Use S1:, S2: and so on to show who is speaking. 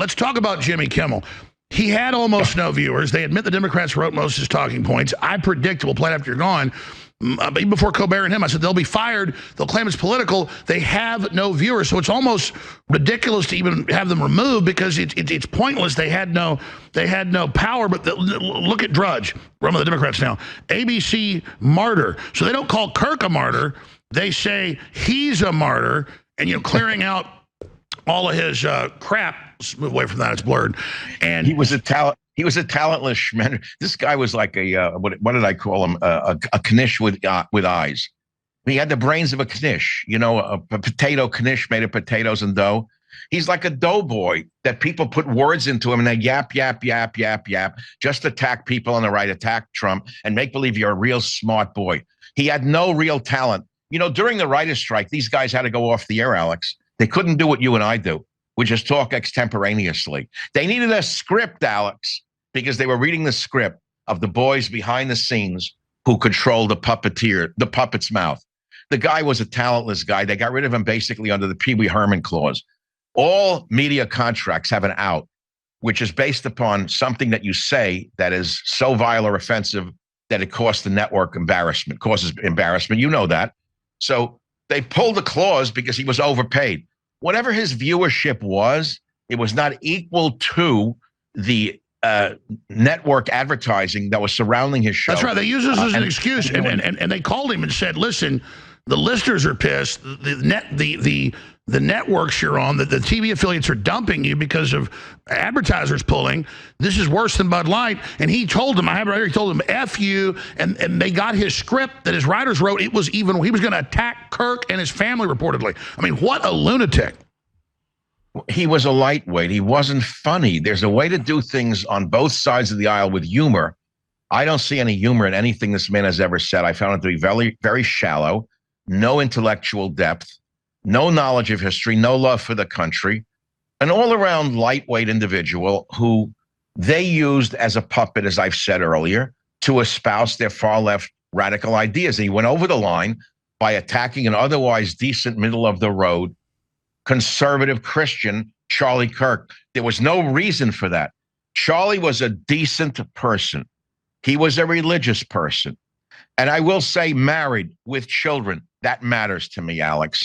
S1: let's talk about Jimmy Kimmel. He had almost no viewers. They admit the Democrats wrote most of his talking points. I predict, we'll play it after you're gone, even before Colbert and him, I said they'll be fired. They'll claim it's political. They have no viewers, so it's almost ridiculous to even have them removed because it's pointless. They had no power. But look at Drudge, one of the Democrats now. ABC martyr. So they don't call Kirk a martyr. They say he's a martyr, and clearing out all of his crap. Let's move away from that. It's blurred. And
S2: he was a talentless schmender. This guy was like a what did I call him? A knish with eyes. He had the brains of a knish. A potato knish made of potatoes and dough. He's like a doughboy that people put words into him and they yap, yap, yap, yap, yap. Just attack people on the right, attack Trump, and make believe you're a real smart boy. He had no real talent. During the writer's strike, these guys had to go off the air, Alex. They couldn't do what you and I do. We just talk extemporaneously. They needed a script, Alex, because they were reading the script of the boys behind the scenes who controlled the puppet's mouth. The guy was a talentless guy. They got rid of him basically under the Pee Wee Herman clause. All media contracts have an out, which is based upon something that you say that is so vile or offensive that it costs the network causes embarrassment. You know that. So they pulled the clause because he was overpaid. Whatever his viewership was, it was not equal to the network advertising that was surrounding his show.
S1: That's right. They used this as an excuse, and they called him and said, "Listen, the listeners are pissed. The networks you're on, the TV affiliates are dumping you because of advertisers pulling. This is worse than Bud Light." And he told them, I have it right here, he told them, F you, and they got his script that his writers wrote. It was even, he was going to attack Kirk and his family reportedly. I mean, what a lunatic.
S2: He was a lightweight. He wasn't funny. There's a way to do things on both sides of the aisle with humor. I don't see any humor in anything this man has ever said. I found it to be very, very shallow, no intellectual depth, no knowledge of history, no love for the country, an all-around lightweight individual who they used as a puppet, as I've said earlier, to espouse their far-left radical ideas. And he went over the line by attacking an otherwise decent, middle-of-the-road, conservative Christian Charlie Kirk. There was no reason for that. Charlie was a decent person. He was a religious person. And I will say married with children. That matters to me, Alex.